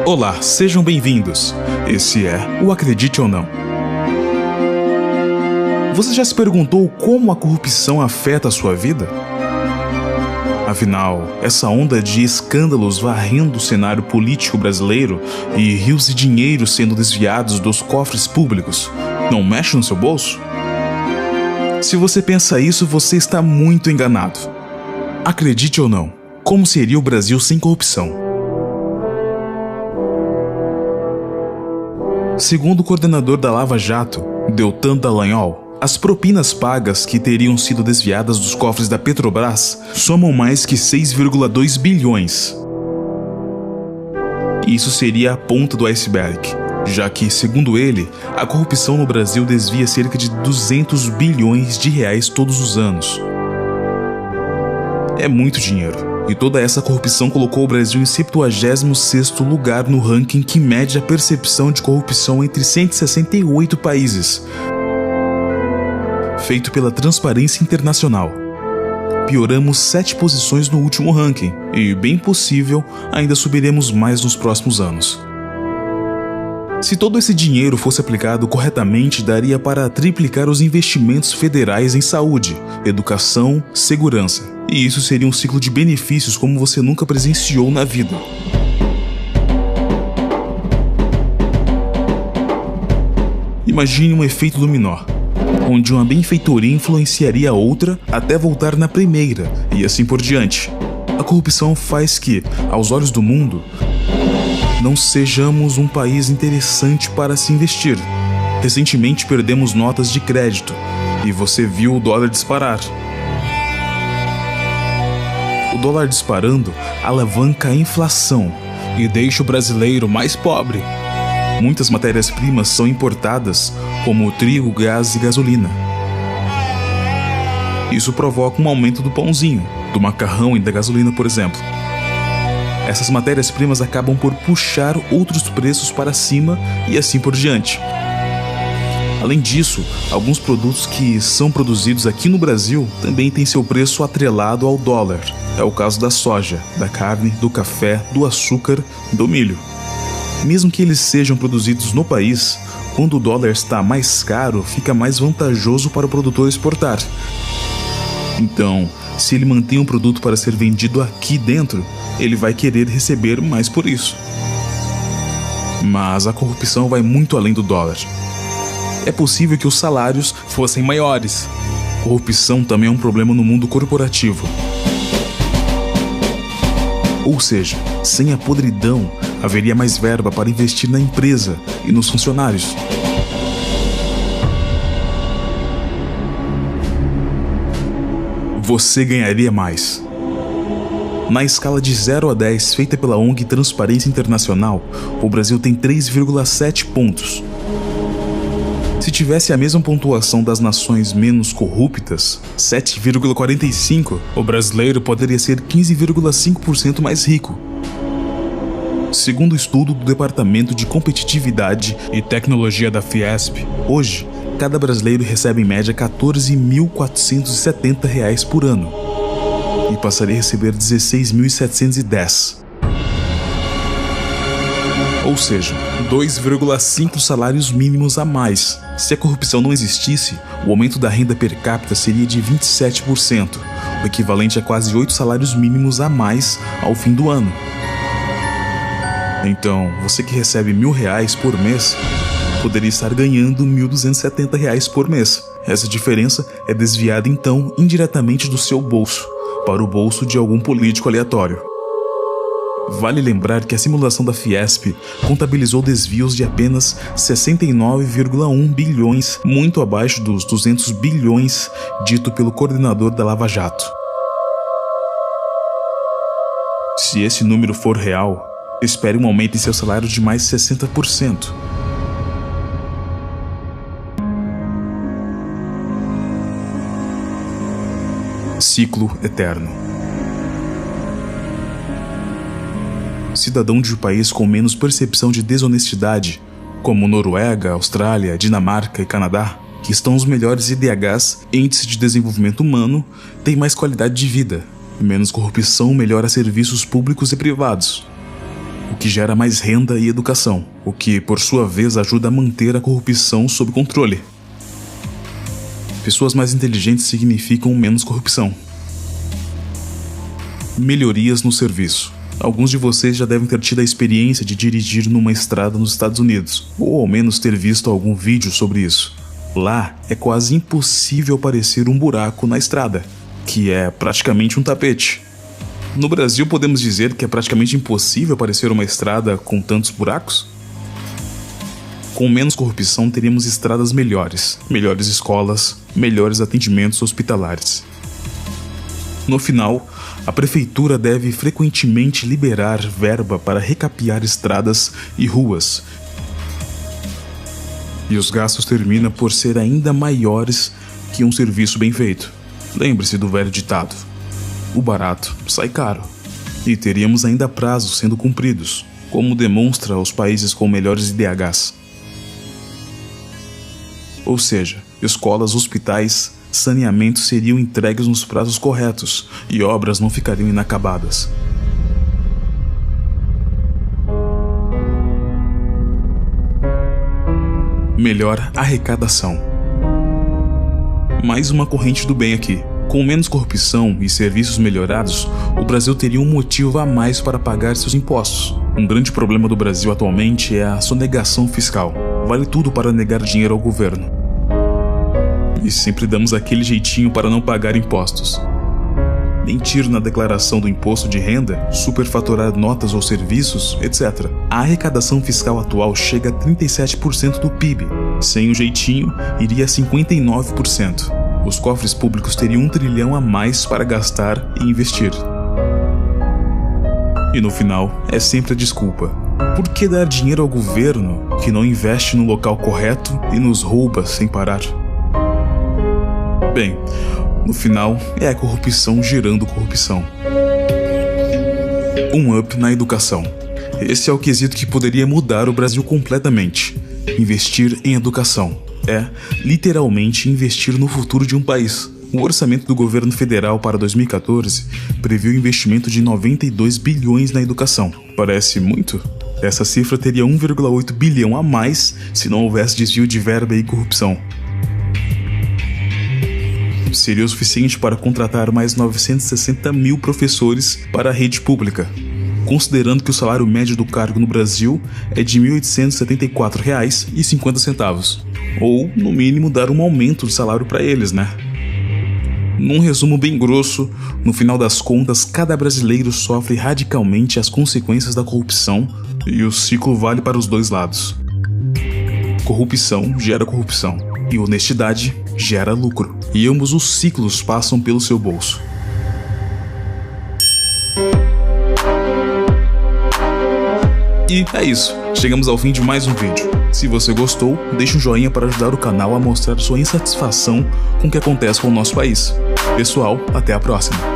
Olá, sejam bem-vindos. Esse é o Acredite ou Não. Você já se perguntou como a corrupção afeta a sua vida? Afinal, essa onda de escândalos varrendo o cenário político brasileiro e rios de dinheiro sendo desviados dos cofres públicos não mexe no seu bolso? Se você pensa isso, você está muito enganado. Acredite ou não, como seria o Brasil sem corrupção? Segundo o coordenador da Lava Jato, Deltan Dallagnol, as propinas pagas que teriam sido desviadas dos cofres da Petrobras somam mais que 6,2 bilhões. Isso seria a ponta do iceberg, já que, segundo ele, a corrupção no Brasil desvia cerca de 200 bilhões de reais todos os anos. É muito dinheiro. E toda essa corrupção colocou o Brasil em 76º lugar no ranking que mede a percepção de corrupção entre 168 países, feito pela Transparência Internacional. Pioramos 7 posições no último ranking e, bem possível, ainda subiremos mais nos próximos anos. Se todo esse dinheiro fosse aplicado corretamente, daria para triplicar os investimentos federais em saúde, educação, segurança. E isso seria um ciclo de benefícios como você nunca presenciou na vida. Imagine um efeito dominó, onde uma benfeitoria influenciaria a outra até voltar na primeira, e assim por diante. A corrupção faz que, aos olhos do mundo, não sejamos um país interessante para se investir. Recentemente perdemos notas de crédito e você viu o dólar disparar. O dólar disparando alavanca a inflação e deixa o brasileiro mais pobre. Muitas matérias-primas são importadas, como o trigo, gás e gasolina. Isso provoca um aumento do pãozinho, do macarrão e da gasolina, por exemplo. Essas matérias-primas acabam por puxar outros preços para cima e assim por diante. Além disso, alguns produtos que são produzidos aqui no Brasil também têm seu preço atrelado ao dólar. É o caso da soja, da carne, do café, do açúcar, do milho. Mesmo que eles sejam produzidos no país, quando o dólar está mais caro, fica mais vantajoso para o produtor exportar. Então, se ele mantém um produto para ser vendido aqui dentro, ele vai querer receber mais por isso. Mas a corrupção vai muito além do dólar. É possível que os salários fossem maiores. Corrupção também é um problema no mundo corporativo. Ou seja, sem a podridão, haveria mais verba para investir na empresa e nos funcionários. Você ganharia mais. Na escala de 0 a 10 feita pela ONG Transparência Internacional, o Brasil tem 3,7 pontos. Se tivesse a mesma pontuação das nações menos corruptas, 7,45, o brasileiro poderia ser 15,5% mais rico. Segundo o estudo do Departamento de Competitividade e Tecnologia da Fiesp, hoje, cada brasileiro recebe em média R$ 14.470 por ano e passaria a receber R$ 16.710. Ou seja, 2,5 salários mínimos a mais. Se a corrupção não existisse, o aumento da renda per capita seria de 27%, o equivalente a quase 8 salários mínimos a mais ao fim do ano. Então, você que recebe R$ 1.000 por mês, poderia estar ganhando R$ 1.270 por mês. Essa diferença é desviada então indiretamente do seu bolso, para o bolso de algum político aleatório. Vale lembrar que a simulação da Fiesp contabilizou desvios de apenas 69,1 bilhões, muito abaixo dos 200 bilhões dito pelo coordenador da Lava Jato. Se esse número for real, espere um aumento em seu salário de mais 60%. Ciclo eterno. Cidadão de um país com menos percepção de desonestidade, como Noruega, Austrália, Dinamarca e Canadá, que estão os melhores IDHs, Índice de Desenvolvimento Humano, têm mais qualidade de vida, menos corrupção melhora serviços públicos e privados, o que gera mais renda e educação, o que, por sua vez, ajuda a manter a corrupção sob controle. Pessoas mais inteligentes significam menos corrupção. Melhorias no serviço. Alguns de vocês já devem ter tido a experiência de dirigir numa estrada nos Estados Unidos, ou ao menos ter visto algum vídeo sobre isso. Lá é quase impossível aparecer um buraco na estrada, que é praticamente um tapete. No Brasil, podemos dizer que é praticamente impossível aparecer uma estrada com tantos buracos? Com menos corrupção, teríamos estradas melhores, melhores escolas, melhores atendimentos hospitalares. No final, a prefeitura deve frequentemente liberar verba para recapear estradas e ruas. E os gastos terminam por ser ainda maiores que um serviço bem feito. Lembre-se do velho ditado: o barato sai caro. E teríamos ainda prazos sendo cumpridos, como demonstra os países com melhores IDHs. Ou seja, escolas, hospitais, saneamento seriam entregues nos prazos corretos e obras não ficariam inacabadas. Melhor arrecadação. Mais uma corrente do bem aqui. Com menos corrupção e serviços melhorados, o Brasil teria um motivo a mais para pagar seus impostos. Um grande problema do Brasil atualmente é a sonegação fiscal. Vale tudo para negar dinheiro ao governo. E sempre damos aquele jeitinho para não pagar impostos. Mentir na declaração do imposto de renda, superfaturar notas ou serviços, etc. A arrecadação fiscal atual chega a 37% do PIB. Sem um jeitinho, iria a 59%. Os cofres públicos teriam 1 trilhão a mais para gastar e investir. E no final, é sempre a desculpa. Por que dar dinheiro ao governo que não investe no local correto e nos rouba sem parar? Bem, no final, é a corrupção gerando corrupção. Um up na educação. Esse é o quesito que poderia mudar o Brasil completamente. Investir em educação. É, literalmente, investir no futuro de um país. O orçamento do governo federal para 2014 previu investimento de 92 bilhões na educação. Parece muito? Essa cifra teria 1,8 bilhão a mais se não houvesse desvio de verba e corrupção. Seria o suficiente para contratar mais 960 mil professores para a rede pública, considerando que o salário médio do cargo no Brasil é de R$ 1.874,50, ou, no mínimo, dar um aumento de salário para eles, né? Num resumo bem grosso, no final das contas, cada brasileiro sofre radicalmente as consequências da corrupção e o ciclo vale para os dois lados. Corrupção gera corrupção e honestidade gera lucro, e ambos os ciclos passam pelo seu bolso. E é isso, chegamos ao fim de mais um vídeo. Se você gostou, deixe um joinha para ajudar o canal a mostrar sua insatisfação com o que acontece com o nosso país. Pessoal, até a próxima!